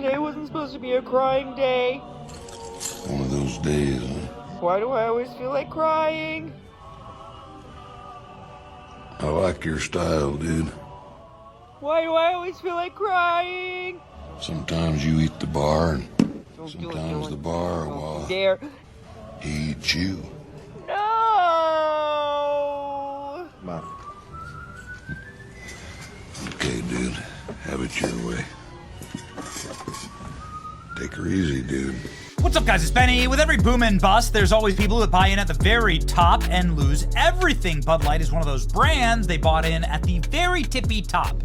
Today wasn't supposed to be a crying day. One of those days, huh? Why do I always feel like crying? I like your style, dude. Why do I always feel like crying? Sometimes you eat the bar, and Don't sometimes the bar, Don't well, you dare. he eats you. No! Come on. Okay, dude. Have it your way. Take her easy, dude. What's up, guys? It's Benny. With every boom and bust, there's always people that buy in at the very top and lose everything. Bud Light is one of those brands they bought in at the very tippy top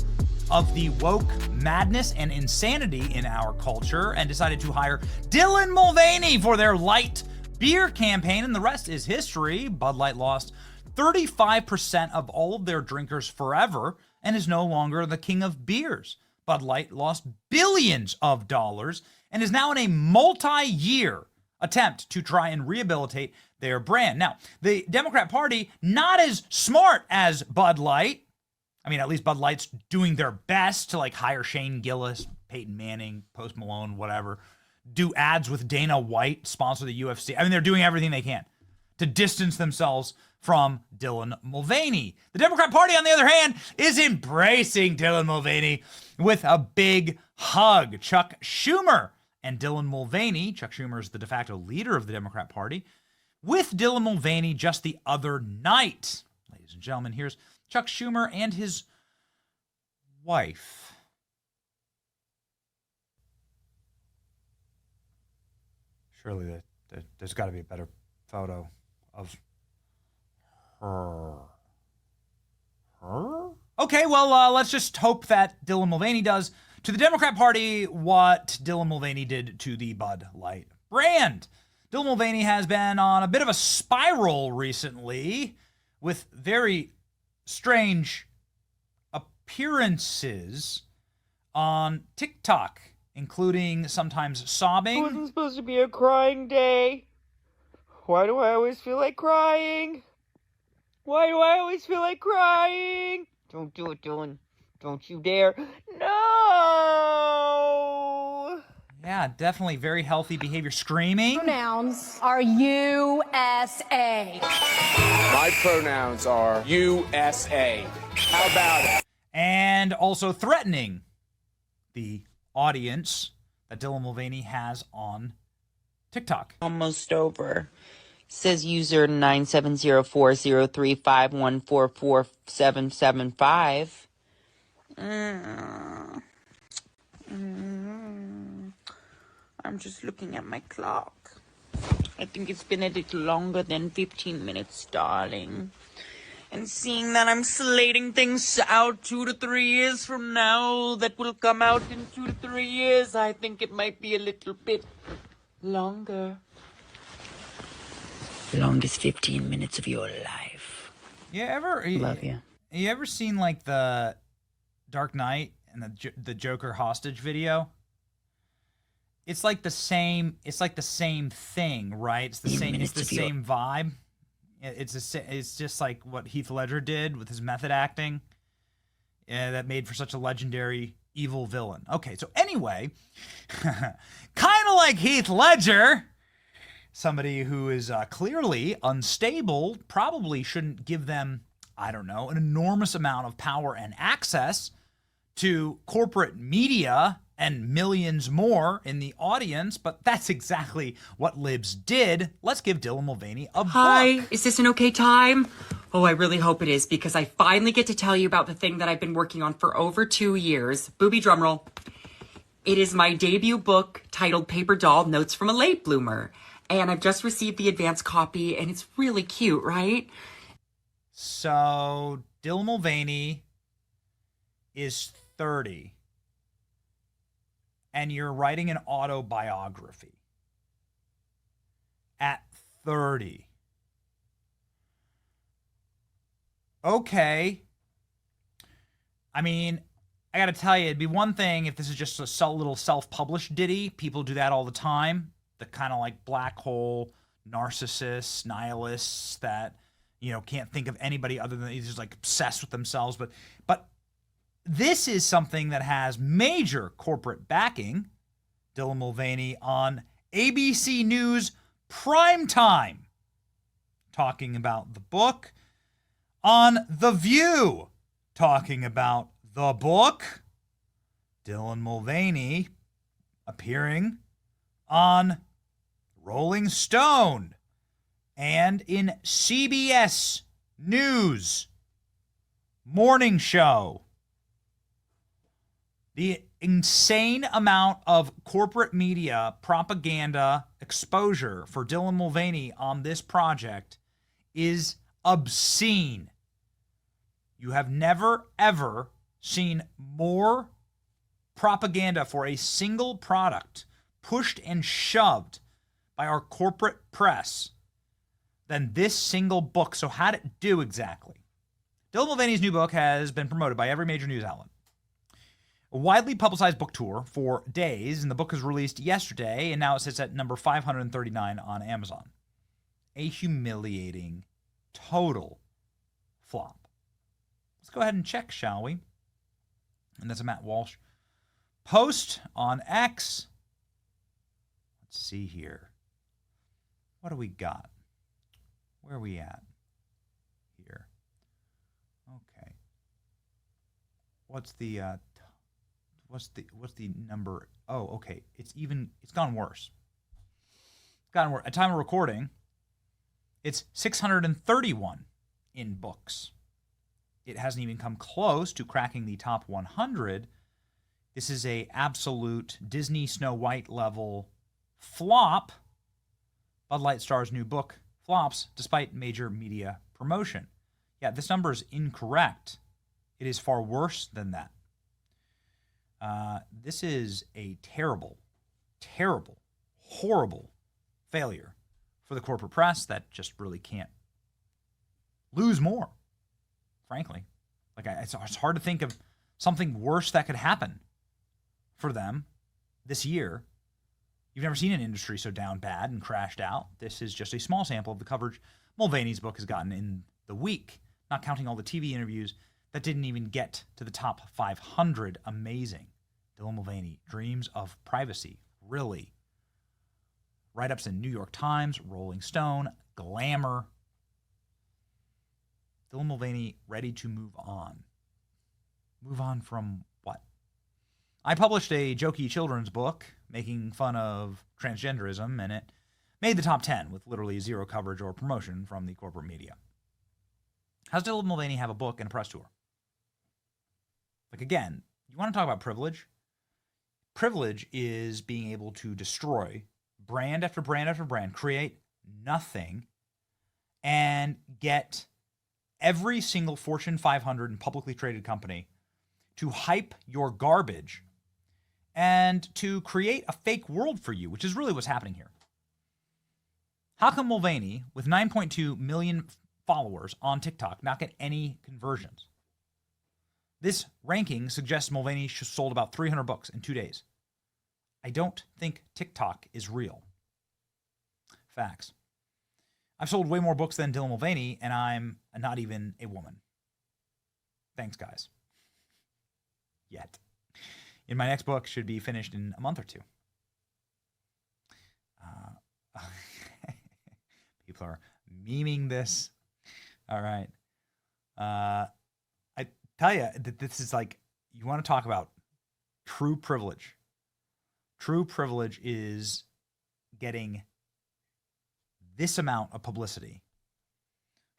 of the woke madness and insanity in our culture and decided to hire Dylan Mulvaney for their light beer campaign, and the rest is history. Bud Light lost 35% of all of their drinkers forever and is no longer the king of beers. Bud Light lost billions of dollars and is now in a multi-year attempt to try and rehabilitate their brand. Now, the Democrat Party, not as smart as Bud Light. I mean, at least Bud Light's doing their best to like hire Shane Gillis, Peyton Manning, Post Malone, whatever, do ads with Dana White, sponsor the UFC. I mean, they're doing everything they can to distance themselves from Dylan Mulvaney. The Democrat Party, on the other hand, is embracing Dylan Mulvaney with a big hug. Chuck Schumer and Dylan Mulvaney, Chuck Schumer is the de facto leader of the Democrat Party, with Dylan Mulvaney just the other night. Ladies and gentlemen, here's Chuck Schumer and his wife. Surely there's got to be a better photo of her. Okay, well, let's just hope that Dylan Mulvaney does to the Democrat Party what Dylan Mulvaney did to the Bud Light brand. Dylan Mulvaney has been on a bit of a spiral recently with very strange appearances on TikTok, including sometimes sobbing. It wasn't supposed to be a crying day. Why do I always feel like crying? Why do I always feel like crying? Don't do it, Dylan. Don't you dare. No! Yeah, definitely very healthy behavior. Screaming. Pronouns are USA. My pronouns are USA. How about it? And also threatening the audience that Dylan Mulvaney has on TikTok. Almost over. Says user 9704035144775. I'm just looking at my clock. I think it's been a little longer than 15 minutes, darling. And seeing that I'm slating things out 2 to 3 years from now that will come out in 2 to 3 years, I think it might be a little bit longer. Longest 15 minutes of your life. Love you. You ever seen like the Dark Knight and the Joker hostage video? It's like the same. It's like the same thing, right? It's the same. It's the same vibe. It's just like what Heath Ledger did with his method acting. That made for such a legendary evil villain. Okay, so anyway, kind of like Heath Ledger. Somebody who is clearly unstable probably shouldn't give them, I don't know, an enormous amount of power and access to corporate media and millions more in the audience, but that's exactly what libs did. Let's give Dylan Mulvaney a book. Hi, is this an okay time? Oh, I really hope it is, because I finally get to tell you about the thing that I've been working on for over 2 years. Booby drumroll. It is my debut book titled Paper Doll, Notes from a Late Bloomer. And I've just received the advance copy, and it's really cute, right? So, Dylan Mulvaney is 30, and you're writing an autobiography at 30. Okay. I mean, I gotta tell you, it'd be one thing if this is just a little self-published ditty. People do that all the time. The kind of like black hole narcissists, nihilists that, you know, can't think of anybody other than he's just like obsessed with themselves. But this is something that has major corporate backing. Dylan Mulvaney on ABC News Primetime, talking about the book. On The View, talking about the book. Dylan Mulvaney appearing on Rolling Stone and in CBS News morning show. The insane amount of corporate media propaganda exposure for Dylan Mulvaney on this project is obscene. You have never, ever seen more propaganda for a single product pushed and shoved by our corporate press than this single book. So how'd it do exactly? Dylan Mulvaney's new book has been promoted by every major news outlet. A widely publicized book tour for days, and the book was released yesterday, and now it sits at number 539 on Amazon. A humiliating, total flop. Let's go ahead and check, shall we? And that's a Matt Walsh post on X. Let's see here. What do we got? Where are we at? Here. Okay. What's the number? Oh, okay. It's gone worse. It's gotten worse. At time of recording, it's 631 in books. It hasn't even come close to cracking the top 100. This is a absolute Disney Snow White level flop. Bud Light Star's new book flops despite major media promotion. Yeah, this number is incorrect. It is far worse than that. This is a terrible, terrible, horrible failure for the corporate press that just really can't lose more, frankly. It's hard to think of something worse that could happen for them this year. You've never seen an industry so down bad and crashed out. This is just a small sample of the coverage Mulvaney's book has gotten in the week, not counting all the TV interviews that didn't even get to the top 500. Amazing. Dylan Mulvaney, Dreams of Privacy. Really. Write-ups in New York Times, Rolling Stone, Glamour. Dylan Mulvaney ready to move on. Move on from what? I published a jokey children's book making fun of transgenderism, and it made the top 10 with literally zero coverage or promotion from the corporate media. How's Dylan Mulvaney have a book and a press tour? Again, you want to talk about privilege? Privilege is being able to destroy brand after brand after brand, create nothing, and get every single Fortune 500 and publicly traded company to hype your garbage and to create a fake world for you, which is really what's happening here. How come Mulvaney, with 9.2 million followers on TikTok, not get any conversions? This ranking suggests Mulvaney sold about 300 books in 2 days. I don't think TikTok is real. Facts. I've sold way more books than Dylan Mulvaney, and I'm not even a woman. Thanks, guys. Yet. In my next book, should be finished in a month or two. People are memeing this. All right. I tell you that this is you want to talk about true privilege. True privilege is getting this amount of publicity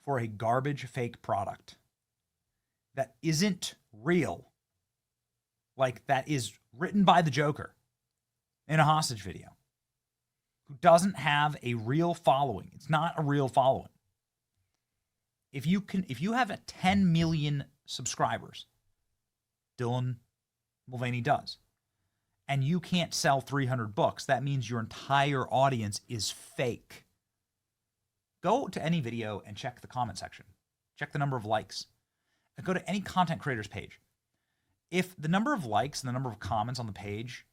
for a garbage fake product that isn't real. That is written by the Joker in a hostage video, who doesn't have a real following. It's not a real following. If you have 10 million subscribers, Dylan Mulvaney does, and you can't sell 300 books, that means your entire audience is fake. Go to any video and check the comment section. Check the number of likes. And go to any content creator's page. If the number of likes and the number of comments on the page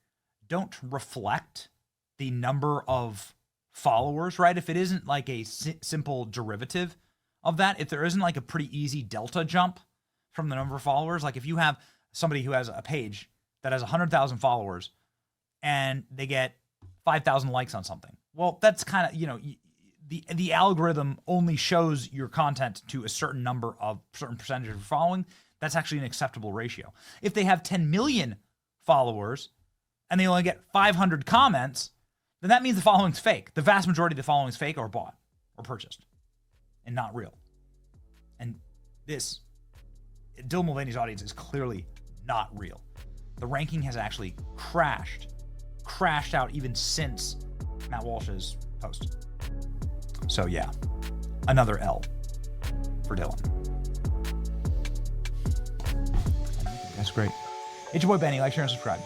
don't reflect the number of followers, right? If it isn't a simple derivative of that, if there isn't a pretty easy delta jump from the number of followers, if you have somebody who has a page that has 100,000 followers and they get 5,000 likes on something. Well, that's kind of, you know, the algorithm only shows your content to a certain percentage of following. That's actually an acceptable ratio. If they have 10 million followers and they only get 500 comments, then that means the following's fake. The vast majority of the following is fake or bought or purchased and not real. And this, Dylan Mulvaney's audience is clearly not real. The ranking has actually crashed out even since Matt Walsh's post. So yeah, another L for Dylan. That's great. It's your boy Benny. Like, share, and subscribe.